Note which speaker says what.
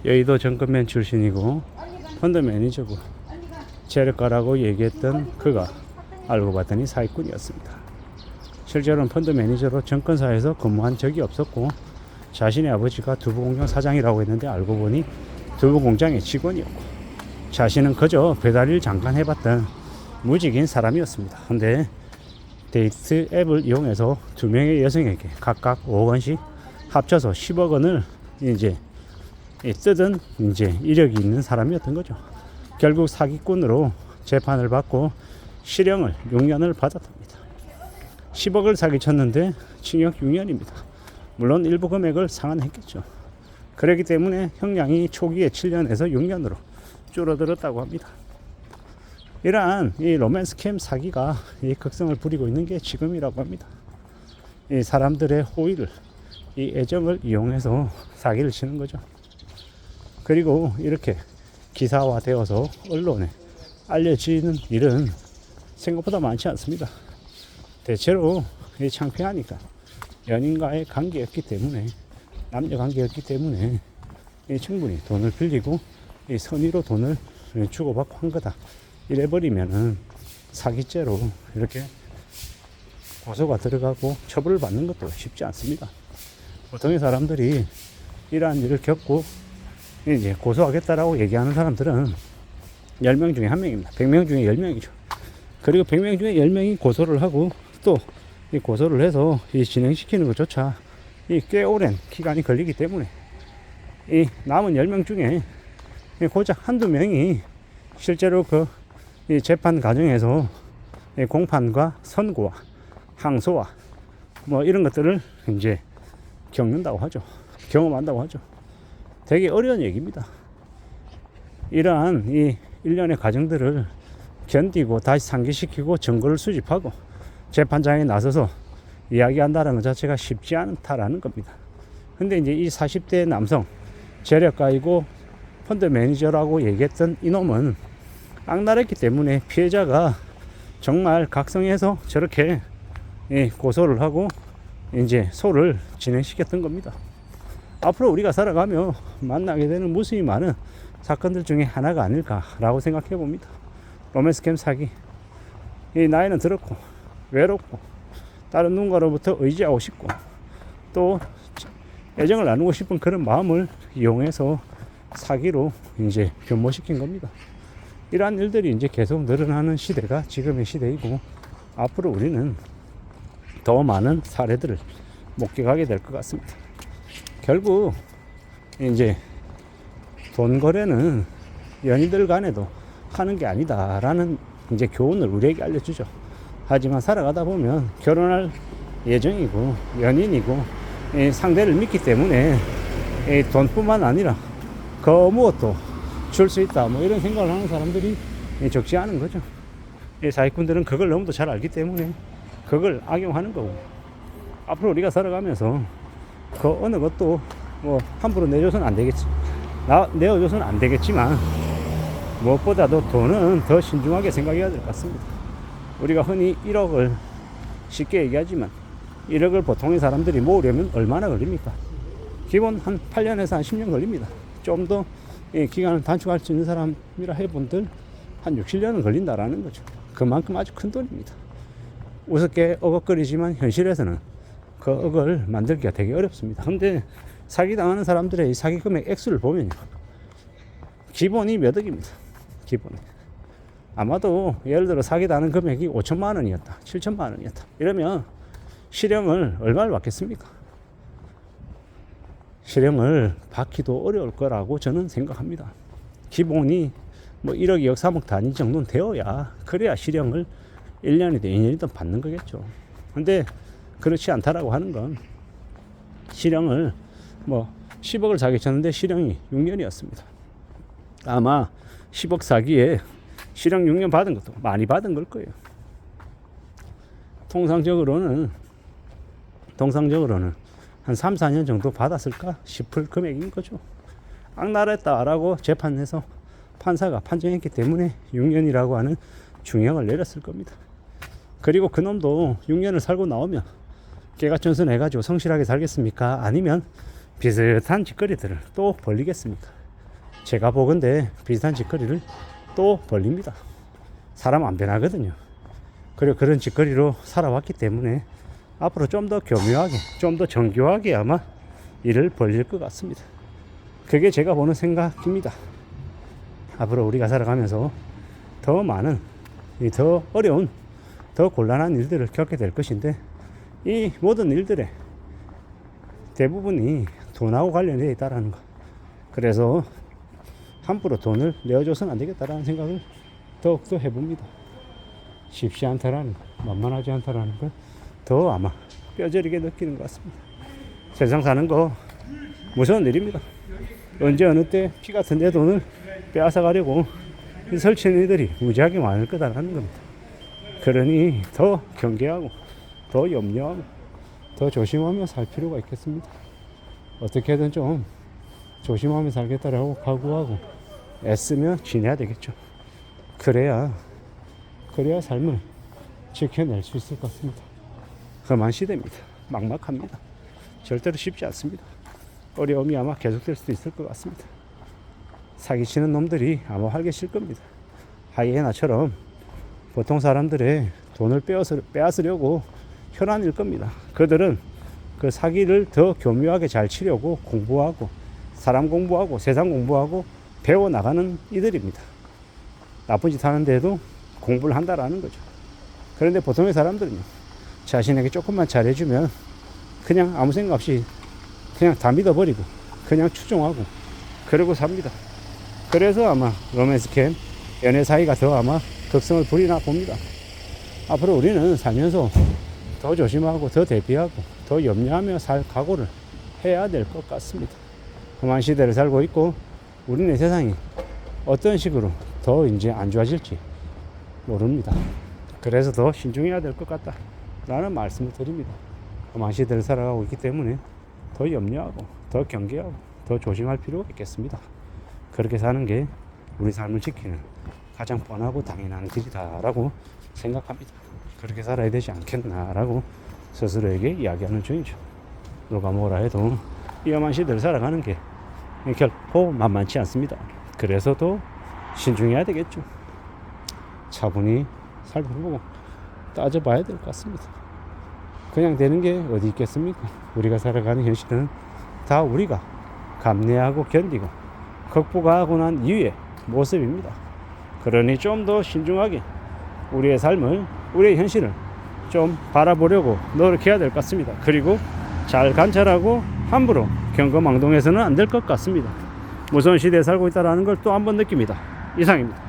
Speaker 1: 여의도 정권맨 출신이고 펀드 매니저고 재력가라고 얘기했던 그가 알고 봤더니 사기꾼이었습니다. 실제로는 펀드 매니저로 정권사에서 근무한 적이 없었고 자신의 아버지가 두부공장 사장이라고 했는데 알고 보니 두부공장의 직원이었고 자신은 그저 배달일 잠깐 해봤던 무직인 사람이었습니다. 근데 데이트 앱을 이용해서 두 명의 여성에게 각각 5억 원씩 합쳐서 10억 원을 이제 뜯은 이제 이력이 있는 사람이었던 거죠. 결국 사기꾼으로 재판을 받고 실형을 6년을 받았답니다. 10억을 사기쳤는데 징역 6년입니다. 물론 일부 금액을 상환했겠죠. 그렇기 때문에 형량이 초기에 7년에서 6년으로 줄어들었다고 합니다. 이러한 이 로맨스 캠 사기가 이 극성을 부리고 있는 게 지금이라고 합니다. 이 사람들의 호의를, 이 애정을 이용해서 사기를 치는 거죠. 그리고 이렇게 기사화되어서 언론에 알려지는 일은 생각보다 많지 않습니다. 대체로 창피하니까 연인과의 관계였기 때문에, 남녀 관계였기 때문에 충분히 돈을 빌리고 선의로 돈을 주고받고 한 거다 이래버리면은 사기죄로 이렇게 고소가 들어가고 처벌을 받는 것도 쉽지 않습니다. 보통의 사람들이 이러한 일을 겪고 이제 고소하겠다라고 얘기하는 사람들은 10명 중에 1명입니다. 100명 중에 10명이죠. 그리고 100명 중에 10명이 고소를 하고 또 이 고소를 해서 이 진행시키는 것조차 이 꽤 오랜 기간이 걸리기 때문에 이 남은 10명 중에 고작 한두 명이 실제로 이 재판 과정에서 공판과 선고와 항소와 뭐 이런 것들을 이제 겪는다고 하죠. 경험한다고 하죠. 되게 어려운 얘기입니다. 이러한 이 일련의 과정들을 견디고 다시 상기시키고 증거를 수집하고 재판장에 나서서 이야기한다는 것 자체가 쉽지 않다라는 겁니다. 근데 이제 이 40대 남성, 재력가이고 펀드 매니저라고 얘기했던 이놈은 악랄했기 때문에 피해자가 정말 각성해서 저렇게 고소를 하고 이제 소를 진행시켰던 겁니다. 앞으로 우리가 살아가며 만나게 되는 무수히 많은 사건들 중에 하나가 아닐까라고 생각해 봅니다. 로맨스 캠 사기. 이 나이는 들었고 외롭고 다른 누군가로부터 의지하고 싶고 또 애정을 나누고 싶은 그런 마음을 이용해서 사기로 이제 변모시킨 겁니다. 이러한 일들이 이제 계속 늘어나는 시대가 지금의 시대이고 앞으로 우리는 더 많은 사례들을 목격하게 될 것 같습니다. 결국 이제 돈 거래는 연인들 간에도 하는 게 아니다라는 이제 교훈을 우리에게 알려주죠. 하지만 살아가다 보면 결혼할 예정이고 연인이고 상대를 믿기 때문에 돈뿐만 아니라 그 무엇도 줄 수 있다 뭐 이런 생각을 하는 사람들이 적지 않은 거죠. 사기꾼들은 그걸 너무도 잘 알기 때문에 그걸 악용하는 거고 앞으로 우리가 살아가면서 그 어느 것도 뭐 함부로 내줘서는 안 되겠지만 무엇보다도 돈은 더 신중하게 생각해야 될 것 같습니다. 우리가 흔히 1억을 쉽게 얘기하지만 1억을 보통의 사람들이 모으려면 얼마나 걸립니까? 기본 한 8년에서 한 10년 걸립니다. 좀 더 기간을 단축할 수 있는 사람이라 해본들 한 6, 7년은 걸린다라는 거죠. 그만큼 아주 큰 돈입니다. 우습게 어걱거리지만 현실에서는 그 억을 만들기가 되게 어렵습니다. 근데 사기당하는 사람들의 이 사기 금액 액수를 보면요. 기본이 몇 억입니다. 기본이. 아마도 예를 들어 사기당하는 금액이 5천만 원이었다. 7천만 원이었다. 이러면 실형을 얼마를 받겠습니까? 실형을 받기도 어려울 거라고 저는 생각합니다. 기본이 뭐 1억, 2억, 3억 단위 정도는 되어야 그래야 실형을 1년이든 2년이든 받는 거겠죠. 근데 그렇지 않다라고 하는 건 실형을 뭐 10억을 사기쳤는데 실형이 6년이었습니다. 아마 10억 사기에 실형 6년 받은 것도 많이 받은 걸 거예요. 통상적으로는 한 3, 4년 정도 받았을까 싶을 금액인 거죠. 악랄했다라고 재판에서 판사가 판정했기 때문에 6년이라고 하는 중형을 내렸을 겁니다. 그리고 그놈도 6년을 살고 나오면 깨가천선 해가지고 성실하게 살겠습니까? 아니면 비슷한 짓거리들을 또 벌리겠습니까? 제가 보건대 비슷한 짓거리를 또 벌립니다. 사람 안 변하거든요. 그리고 그런 짓거리로 살아왔기 때문에 앞으로 좀 더 교묘하게, 좀 더 정교하게 아마 일을 벌릴 것 같습니다. 그게 제가 보는 생각입니다. 앞으로 우리가 살아가면서 더 많은, 더 어려운, 더 곤란한 일들을 겪게 될 것인데, 이 모든 일들의 대부분이 돈하고 관련되어 있다는 것. 그래서 함부로 돈을 내어줘서는 안 되겠다라는 생각을 더욱더 해봅니다. 쉽지 않다라는 것, 만만하지 않다라는 걸 더 아마 뼈저리게 느끼는 것 같습니다. 세상 사는 거 무서운 일입니다. 언제 어느 때 피 같은 내 돈을 빼앗아 가려고 설치는 이들이 무지하게 많을 거다라는 겁니다. 그러니 더 경계하고 더 염려하고 더 조심하며 살 필요가 있겠습니다. 어떻게든 좀 조심하며 살겠다라고 각오하고 애쓰며 지내야 되겠죠. 그래야 삶을 지켜낼 수 있을 것 같습니다. 험한 시대입니다. 막막합니다. 절대로 쉽지 않습니다. 어려움이 아마 계속될 수도 있을 것 같습니다. 사기치는 놈들이 아마 활개칠 겁니다. 하이에나처럼 보통 사람들의 돈을 빼앗으려고 혈안일 겁니다. 그들은 그 사기를 더 교묘하게 잘 치려고 공부하고 사람 공부하고 세상 공부하고 배워나가는 이들입니다. 나쁜 짓 하는데도 공부를 한다라는 거죠. 그런데 보통의 사람들은요, 자신에게 조금만 잘해주면 그냥 아무 생각 없이 그냥 다 믿어버리고 그냥 추종하고 그러고 삽니다. 그래서 아마 로맨스 캠, 연애 사이가 더 아마 극성을 부리나 봅니다. 앞으로 우리는 살면서 더 조심하고 더 대비하고 더 염려하며 살 각오를 해야 될 것 같습니다. 험한 시대를 살고 있고 우리네 세상이 어떤 식으로 더 이제 안 좋아질지 모릅니다. 그래서 더 신중해야 될 것 같다 라는 말씀을 드립니다. 험한 시대를 살아가고 있기 때문에 더 염려하고 더 경계하고 더 조심할 필요가 있겠습니다. 그렇게 사는 게 우리 삶을 지키는 가장 뻔하고 당연한 길이다라고 생각합니다. 그렇게 살아야 되지 않겠나라고 스스로에게 이야기하는 중이죠. 누가 뭐라 해도 위험한 시대를 살아가는 게 결코 만만치 않습니다. 그래서 더 신중해야 되겠죠. 차분히 살펴보고 따져봐야 될 것 같습니다. 그냥 되는 게 어디 있겠습니까? 우리가 살아가는 현실은 다 우리가 감내하고 견디고 극복하고 난 이후의 모습입니다. 그러니 좀 더 신중하게 우리의 삶을, 우리의 현실을 좀 바라보려고 노력해야 될 것 같습니다. 그리고 잘 관찰하고 함부로 경거망동해서는 안 될 것 같습니다. 무서운 시대에 살고 있다는 걸 또 한 번 느낍니다. 이상입니다.